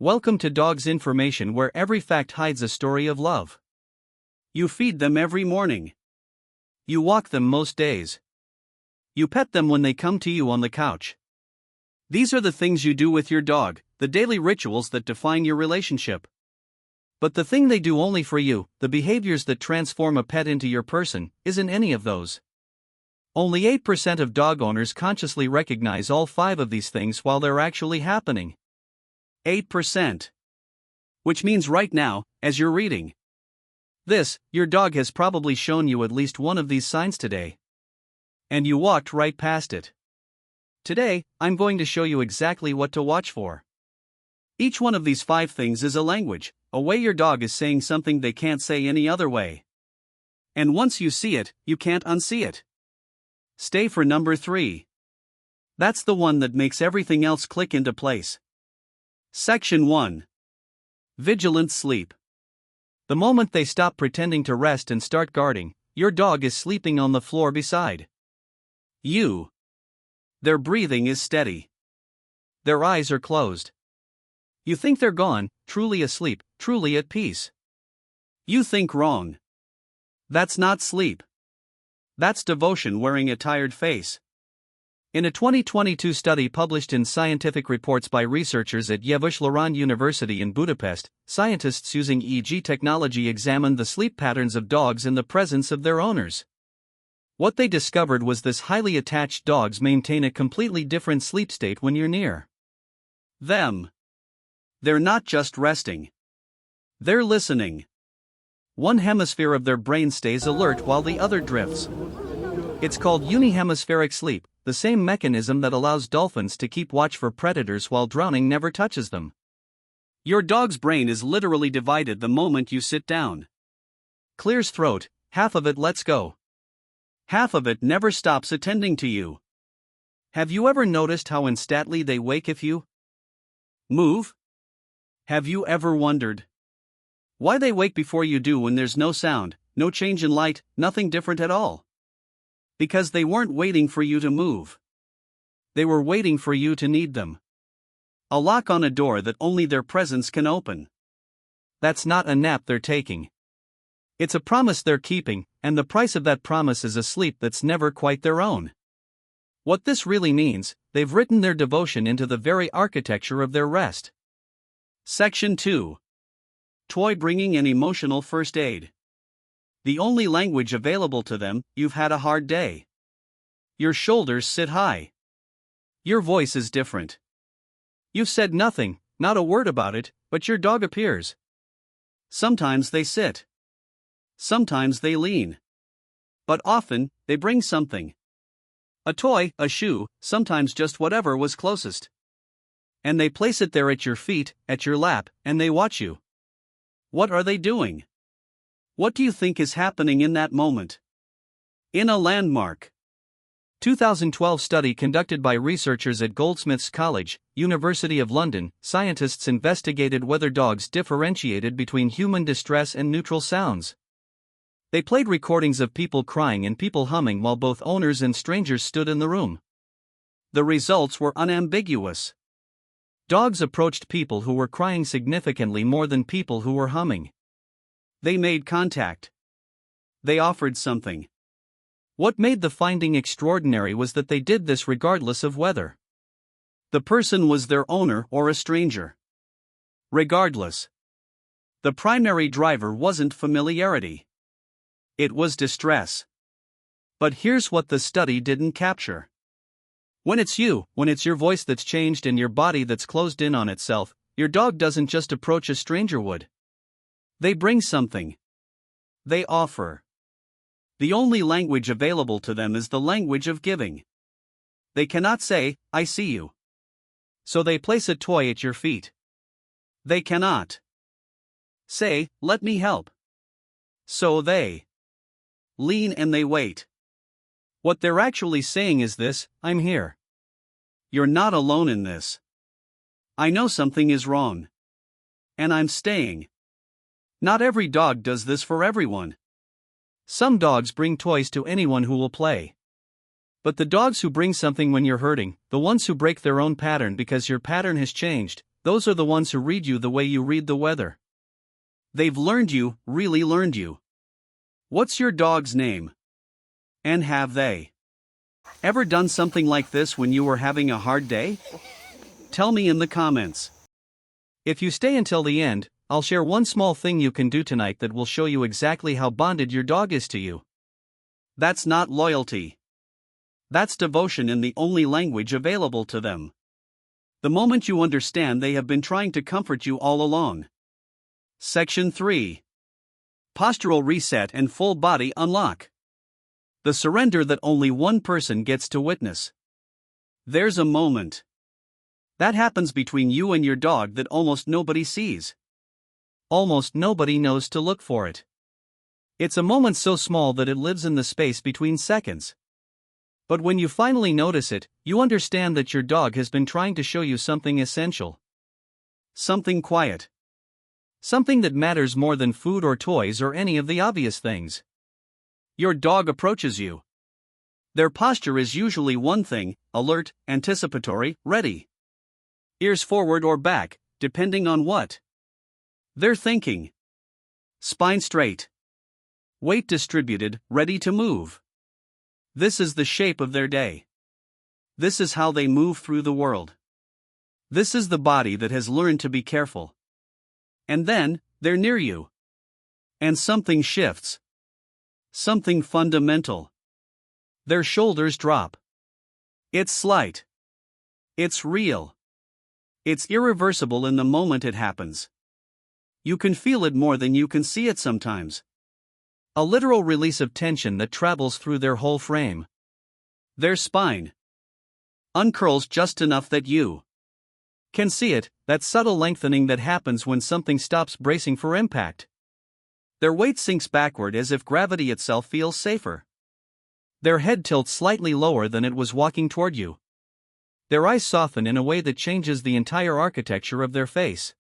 Welcome to Dogs Information, where every fact hides a story of love. You feed them every morning. You walk them most days. You pet them when they come to you on the couch. These are the things you do with your dog, the daily rituals that define your relationship. But the thing they do only for you, the behaviors that transform a pet into your person, isn't any of those. Only 8% of dog owners consciously recognize all 5 of these things while they're actually happening. 8%. Which means right now, as you're reading this, your dog has probably shown you at least one of these signs today. And you walked right past it. Today, I'm going to show you exactly what to watch for. Each one of these 5 things is a language, a way your dog is saying something they can't say any other way. And once you see it, you can't unsee it. Stay for number 3. That's the one that makes everything else click into place. Section 1. Vigilant sleep. The moment they stop pretending to rest and start guarding, your dog is sleeping on the floor beside you. Their breathing is steady. Their eyes are closed. You think they're gone, truly asleep, truly at peace. You think wrong. That's not sleep. That's devotion wearing a tired face. In a 2022 study published in Scientific Reports by researchers at Yavuz University in Budapest, scientists using EEG technology examined the sleep patterns of dogs in the presence of their owners. What they discovered was this: highly attached dogs maintain a completely different sleep state when you're near them. They're not just resting. They're listening. One hemisphere of their brain stays alert while the other drifts. It's called unihemispheric sleep, the same mechanism that allows dolphins to keep watch for predators while drowning never touches them. Your dog's brain is literally divided the moment you sit down. Clears throat, half of it lets go. Half of it never stops attending to you. Have you ever noticed how instantly they wake if you move? Have you ever wondered why they wake before you do when there's no sound, no change in light, nothing different at all? Because they weren't waiting for you to move. They were waiting for you to need them. A lock on a door that only their presence can open. That's not a nap they're taking. It's a promise they're keeping, and the price of that promise is a sleep that's never quite their own. What this really means, they've written their devotion into the very architecture of their rest. Section 2. Toy bringing and emotional first aid. The only language available to them: you've had a hard day. Your shoulders sit high. Your voice is different. You've said nothing, not a word about it, but your dog appears. Sometimes they sit. Sometimes they lean. But often, they bring something. A toy, a shoe, sometimes just whatever was closest. And they place it there at your feet, at your lap, and they watch you. What are they doing? What do you think is happening in that moment? In a landmark 2012 study conducted by researchers at Goldsmiths College, University of London, scientists investigated whether dogs differentiated between human distress and neutral sounds. They played recordings of people crying and people humming while both owners and strangers stood in the room. The results were unambiguous. Dogs approached people who were crying significantly more than people who were humming. They made contact. They offered something. What made the finding extraordinary was that they did this regardless of whether the person was their owner or a stranger. Regardless. The primary driver wasn't familiarity. It was distress. But here's what the study didn't capture. When it's you, when it's your voice that's changed and your body that's closed in on itself, your dog doesn't just approach a stranger would. They bring something. They offer. The only language available to them is the language of giving. They cannot say, "I see you." So they place a toy at your feet. They cannot say, "Let me help." So they lean and they wait. What they're actually saying is this: I'm here. You're not alone in this. I know something is wrong. And I'm staying. Not every dog does this for everyone. Some dogs bring toys to anyone who will play. But the dogs who bring something when you're hurting, the ones who break their own pattern because your pattern has changed, Those are the ones who read you the way you read the weather. They've learned you, really learned you. What's your dog's name? And have they ever done something like this when you were having a hard day? Tell me in the comments. If you stay until the end, I'll share one small thing you can do tonight that will show you exactly how bonded your dog is to you. That's not loyalty. That's devotion in the only language available to them. The moment you understand they have been trying to comfort you all along. Section 3. Postural reset and full body unlock. The surrender that only one person gets to witness. There's a moment that happens between you and your dog that almost nobody sees. Almost nobody knows to look for it. It's a moment so small that it lives in the space between seconds. But when you finally notice it, you understand that your dog has been trying to show you something essential. Something quiet. Something that matters more than food or toys or any of the obvious things. Your dog approaches you. Their posture is usually one thing: alert, anticipatory, ready. Ears forward or back, depending on what they're thinking. Spine straight. Weight distributed, ready to move. This is the shape of their day. This is how they move through the world. This is the body that has learned to be careful. And then, they're near you. And something shifts. Something fundamental. Their shoulders drop. It's slight. It's real. It's irreversible in the moment it happens. You can feel it more than you can see it sometimes. A literal release of tension that travels through their whole frame. Their spine uncurls just enough that you can see it, that subtle lengthening that happens when something stops bracing for impact. Their weight sinks backward as if gravity itself feels safer. Their head tilts slightly lower than it was walking toward you. Their eyes soften in a way that changes the entire architecture of their face.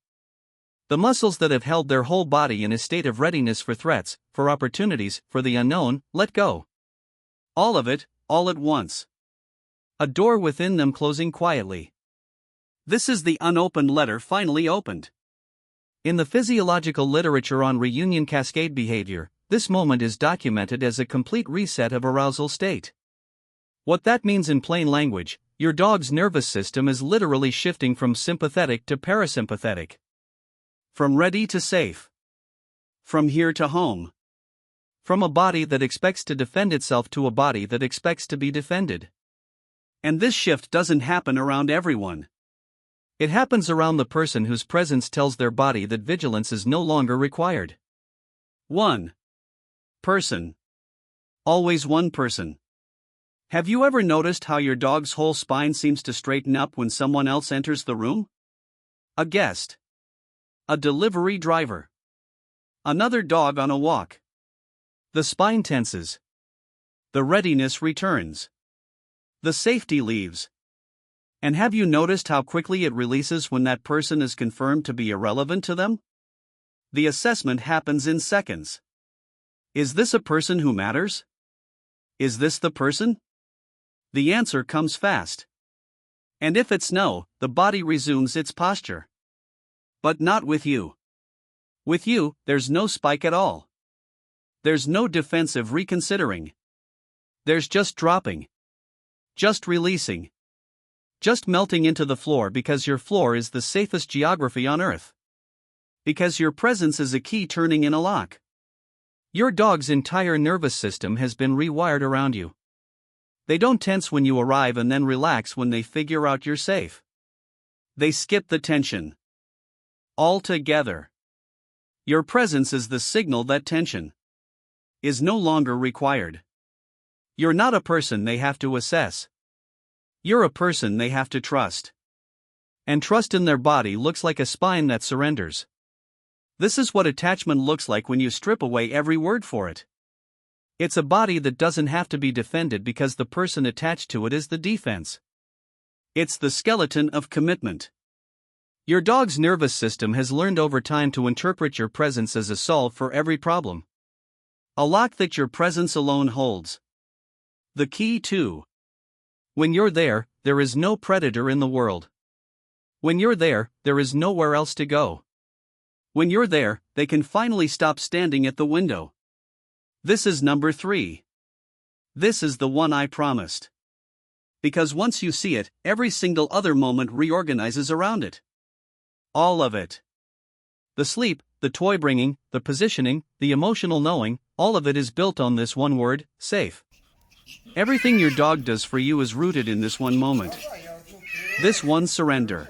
The muscles that have held their whole body in a state of readiness for threats, for opportunities, for the unknown, let go. All of it, all at once. A door within them closing quietly. This is the unopened letter finally opened. In the physiological literature on reunion cascade behavior, this moment is documented as a complete reset of arousal state. What that means in plain language, your dog's nervous system is literally shifting from sympathetic to parasympathetic. From ready to safe. From here to home. From a body that expects to defend itself to a body that expects to be defended. And this shift doesn't happen around everyone. It happens around the person whose presence tells their body that vigilance is no longer required. 1. Person. Always one person. Have you ever noticed how your dog's whole spine seems to straighten up when someone else enters the room? A guest. A delivery driver. Another dog on a walk. The spine tenses. The readiness returns. The safety leaves. And have you noticed how quickly it releases when that person is confirmed to be irrelevant to them? The assessment happens in seconds. Is this a person who matters? Is this the person? The answer comes fast. And if it's no, the body resumes its posture. But not with you. With you, there's no spike at all. There's no defensive reconsidering. There's just dropping. Just releasing. Just melting into the floor because your floor is the safest geography on earth. Because your presence is a key turning in a lock. Your dog's entire nervous system has been rewired around you. They don't tense when you arrive and then relax when they figure out you're safe. They skip the tension. Altogether. Your presence is the signal that tension is no longer required. You're not a person they have to assess. You're a person they have to trust. And trust in their body looks like a spine that surrenders. This is what attachment looks like when you strip away every word for it. It's a body that doesn't have to be defended because the person attached to it is the defense. It's the skeleton of commitment. Your dog's nervous system has learned over time to interpret your presence as a solve for every problem. A lock that your presence alone holds. The key to. When you're there, there is no predator in the world. When you're there, there is nowhere else to go. When you're there, they can finally stop standing at the window. This is number 3. This is the one I promised. Because once you see it, every single other moment reorganizes around it. All of it. The sleep, the toy bringing, the positioning, the emotional knowing, all of it is built on this one word, safe. Everything your dog does for you is rooted in this one moment. This one surrender.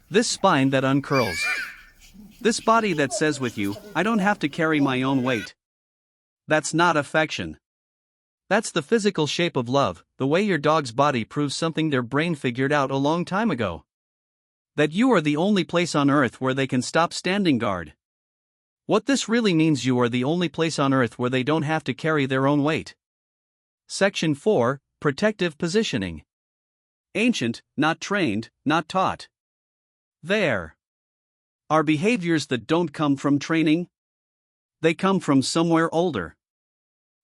This spine that uncurls. This body that says with you, I don't have to carry my own weight. That's not affection. That's the physical shape of love, the way your dog's body proves something their brain figured out a long time ago. That you are the only place on earth where they can stop standing guard. What this really means, you are the only place on earth where they don't have to carry their own weight. Section 4, Protective Positioning. Ancient, not trained, not taught. There are behaviors that don't come from training. They come from somewhere older.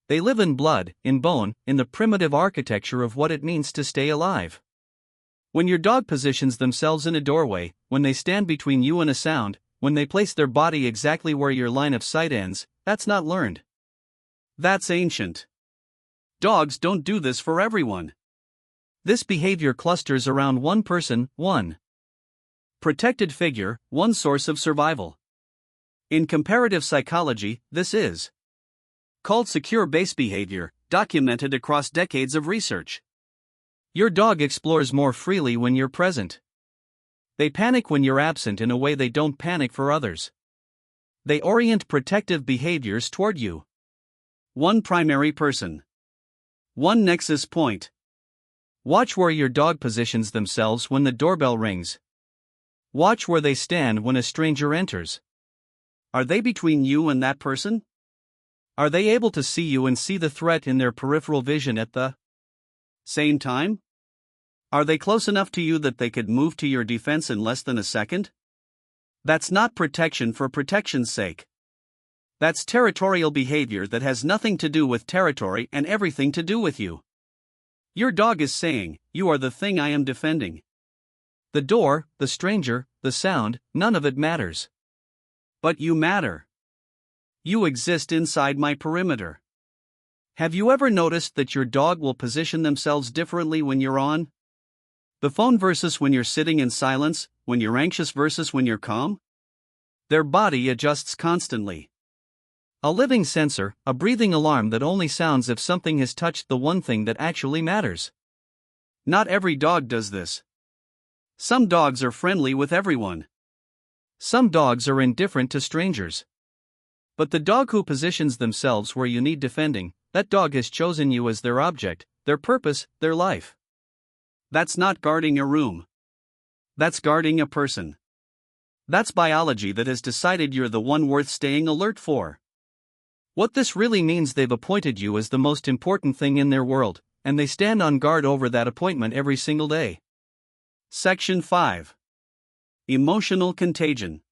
They live in blood, in bone, in the primitive architecture of what it means to stay alive. When your dog positions themselves in a doorway, when they stand between you and a sound, when they place their body exactly where your line of sight ends, that's not learned. That's ancient. Dogs don't do this for everyone. This behavior clusters around one person, one protected figure, one source of survival. In comparative psychology, this is called secure base behavior, documented across decades of research. Your dog explores more freely when you're present. They panic when you're absent in a way they don't panic for others. They orient protective behaviors toward you. One primary person. One nexus point. Watch where your dog positions themselves when the doorbell rings. Watch where they stand when a stranger enters. Are they between you and that person? Are they able to see you and see the threat in their peripheral vision at the same time? Are they close enough to you that they could move to your defense in less than a second? That's not protection for protection's sake. That's territorial behavior that has nothing to do with territory and everything to do with you. Your dog is saying, you are the thing I am defending. The door, the stranger, the sound, none of it matters. But you matter. You exist inside my perimeter. Have you ever noticed that your dog will position themselves differently when you're on the phone versus when you're sitting in silence, when you're anxious versus when you're calm? Their body adjusts constantly. A living sensor, a breathing alarm that only sounds if something has touched the one thing that actually matters. Not every dog does this. Some dogs are friendly with everyone. Some dogs are indifferent to strangers. But the dog who positions themselves where you need defending, that dog has chosen you as their object, their purpose, their life. That's not guarding a room. That's guarding a person. That's biology that has decided you're the one worth staying alert for. What this really means, they've appointed you as the most important thing in their world, and they stand on guard over that appointment every single day. Section 5. Emotional contagion.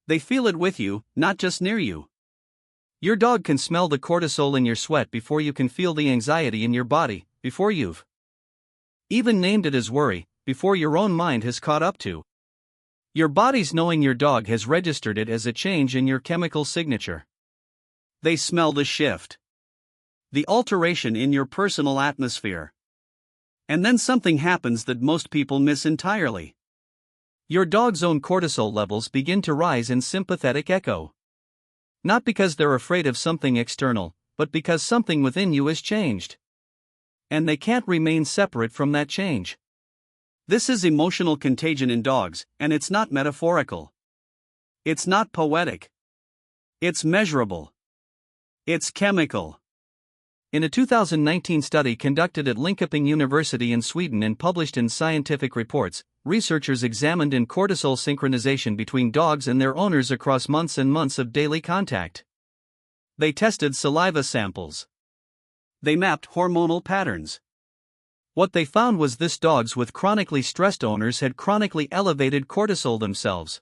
They feel it with you, not just near you. Your dog can smell the cortisol in your sweat before you can feel the anxiety in your body, before you've even named it as worry, before your own mind has caught up to. Your body's knowing your dog has registered it as a change in your chemical signature. They smell the shift. The alteration in your personal atmosphere. And then something happens that most people miss entirely. Your dog's own cortisol levels begin to rise in sympathetic echo. Not because they're afraid of something external, but because something within you has changed. And they can't remain separate from that change. This is emotional contagion in dogs, and it's not metaphorical. It's not poetic. It's measurable. It's chemical. In a 2019 study conducted at Linköping University in Sweden and published in Scientific Reports, researchers examined in cortisol synchronization between dogs and their owners across months and months of daily contact. They tested saliva samples. They mapped hormonal patterns. What they found was this: dogs with chronically stressed owners had chronically elevated cortisol themselves.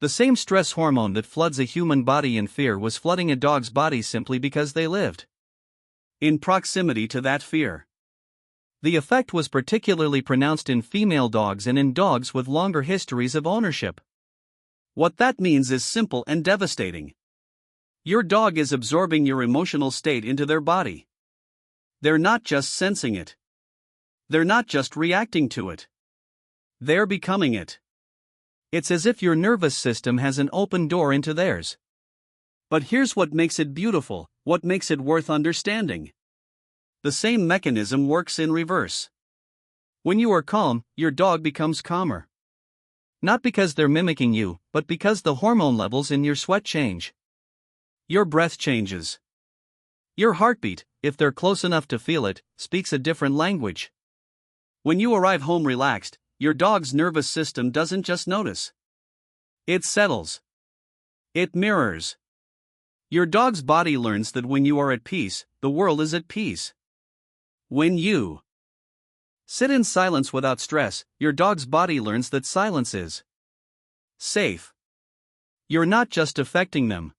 The same stress hormone that floods a human body in fear was flooding a dog's body simply because they lived in proximity to that fear. The effect was particularly pronounced in female dogs and in dogs with longer histories of ownership. What that means is simple and devastating. Your dog is absorbing your emotional state into their body. They're not just sensing it. They're not just reacting to it. They're becoming it. It's as if your nervous system has an open door into theirs. But here's what makes it beautiful, what makes it worth understanding. The same mechanism works in reverse. When you are calm, your dog becomes calmer. Not because they're mimicking you, but because the hormone levels in your sweat change. Your breath changes. Your heartbeat, if they're close enough to feel it, speaks a different language. When you arrive home relaxed, your dog's nervous system doesn't just notice. It settles. It mirrors. Your dog's body learns that when you are at peace, the world is at peace. When you sit in silence without stress, your dog's body learns that silence is safe. You're not just affecting them.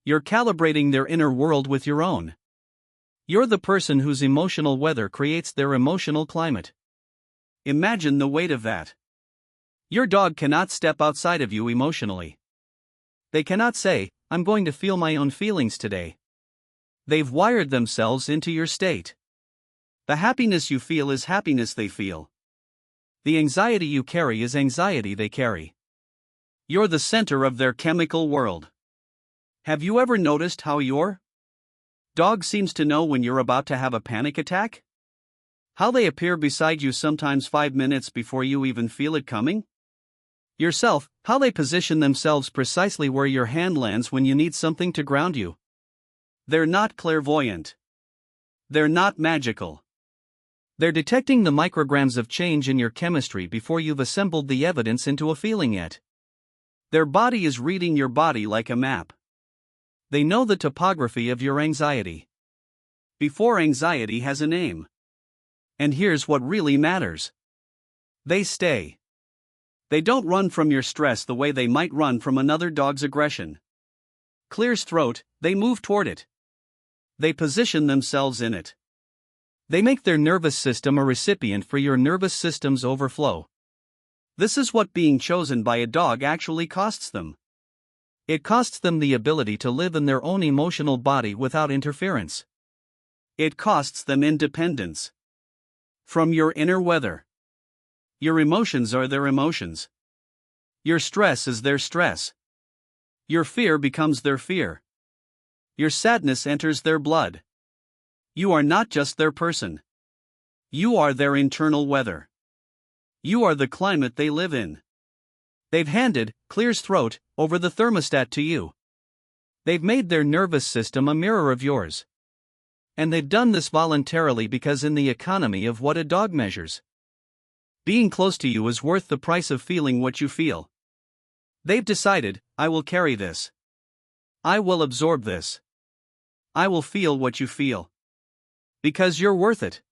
You're calibrating their inner world with your own. You're the person whose emotional weather creates their emotional climate. Imagine the weight of that. Your dog cannot step outside of you emotionally. They cannot say, "I'm going to feel my own feelings today." They've wired themselves into your state. The happiness you feel is happiness they feel. The anxiety you carry is anxiety they carry. You're the center of their chemical world. Have you ever noticed how your dog seems to know when you're about to have a panic attack? How they appear beside you sometimes 5 minutes before you even feel it coming? Yourself, how they position themselves precisely where your hand lands when you need something to ground you. They're not clairvoyant. They're not magical. They're detecting the micrograms of change in your chemistry before you've assembled the evidence into a feeling yet. Their body is reading your body like a map. They know the topography of your anxiety before anxiety has a name. And here's what really matters. They stay. They don't run from your stress the way they might run from another dog's aggression. Clears throat, they move toward it. They position themselves in it. They make their nervous system a recipient for your nervous system's overflow. This is what being chosen by a dog actually costs them. It costs them the ability to live in their own emotional body without interference. It costs them independence from your inner weather. Your emotions are their emotions. Your stress is their stress. Your fear becomes their fear. Your sadness enters their blood. You are not just their person. You are their internal weather. You are the climate they live in. They've handed, clears throat, over the thermostat to you. They've made their nervous system a mirror of yours. And they've done this voluntarily because in the economy of what a dog measures, being close to you is worth the price of feeling what you feel. They've decided, I will carry this. I will absorb this. I will feel what you feel. Because you're worth it.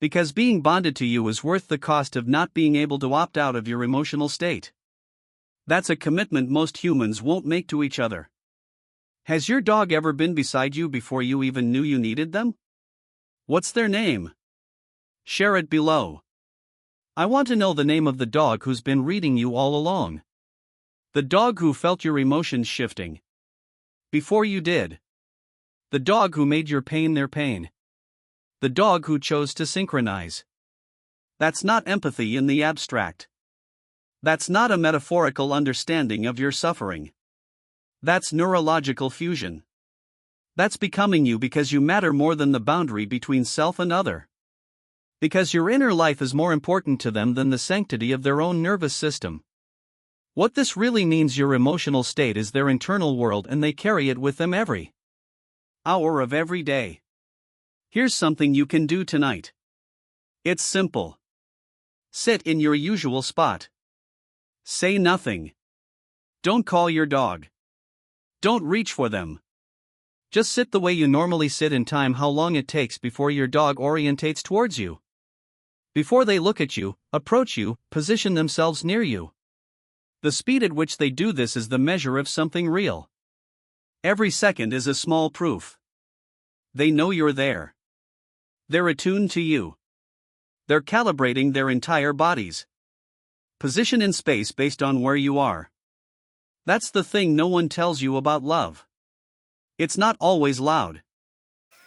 Because being bonded to you is worth the cost of not being able to opt out of your emotional state. That's a commitment most humans won't make to each other. Has your dog ever been beside you before you even knew you needed them? What's their name? Share it below. I want to know the name of the dog who's been reading you all along. The dog who felt your emotions shifting before you did. The dog who made your pain their pain. The dog who chose to synchronize. That's not empathy in the abstract. That's not a metaphorical understanding of your suffering. That's neurological fusion. That's becoming you because you matter more than the boundary between self and other. Because your inner life is more important to them than the sanctity of their own nervous system. What this really means, your emotional state is their internal world and they carry it with them every hour of every day. Here's something you can do tonight. It's simple. Sit in your usual spot. Say nothing. Don't call your dog. Don't reach for them. Just sit the way you normally sit and time how long it takes before your dog orientates towards you. Before they look at you, approach you, position themselves near you. The speed at which they do this is the measure of something real. Every second is a small proof. They know you're there. They're attuned to you. They're calibrating their entire bodies. Position in space based on where you are. That's the thing no one tells you about love. It's not always loud.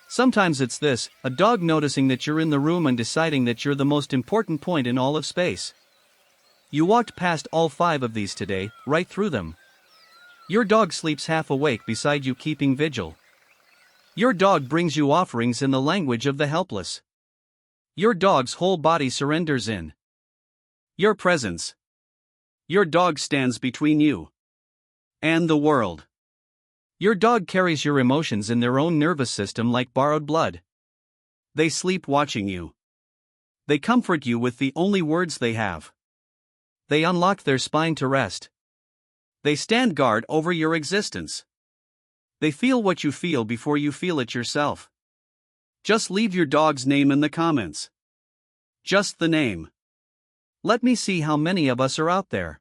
Sometimes it's this: a dog noticing that you're in the room and deciding that you're the most important point in all of space. You walked past all 5 of these today, right through them. Your dog sleeps half awake beside you, keeping vigil. Your dog brings you offerings in the language of the helpless. Your dog's whole body surrenders in your presence. Your dog stands between you and the world. Your dog carries your emotions in their own nervous system like borrowed blood. They sleep watching you. They comfort you with the only words they have. They unlock their spine to rest. They stand guard over your existence. They feel what you feel before you feel it yourself. Just leave your dog's name in the comments. Just the name. Let me see how many of us are out there.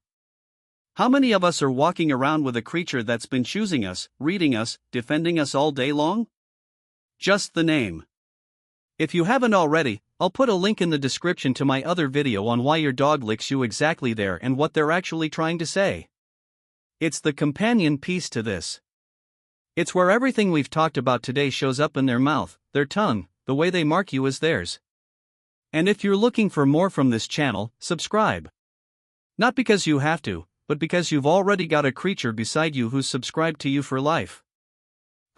How many of us are walking around with a creature that's been choosing us, reading us, defending us all day long? Just the name. If you haven't already, I'll put a link in the description to my other video on why your dog licks you exactly there and what they're actually trying to say. It's the companion piece to this. It's where everything we've talked about today shows up in their mouth, their tongue, the way they mark you as theirs. And if you're looking for more from this channel, subscribe. Not because you have to, but because you've already got a creature beside you who's subscribed to you for life.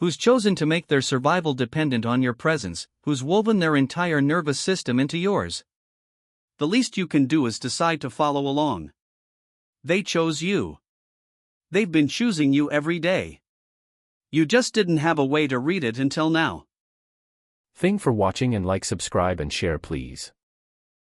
Who's chosen to make their survival dependent on your presence, who's woven their entire nervous system into yours. The least you can do is decide to follow along. They chose you. They've been choosing you every day. You just didn't have a way to read it until now. Thanks for watching, and like, subscribe and share please.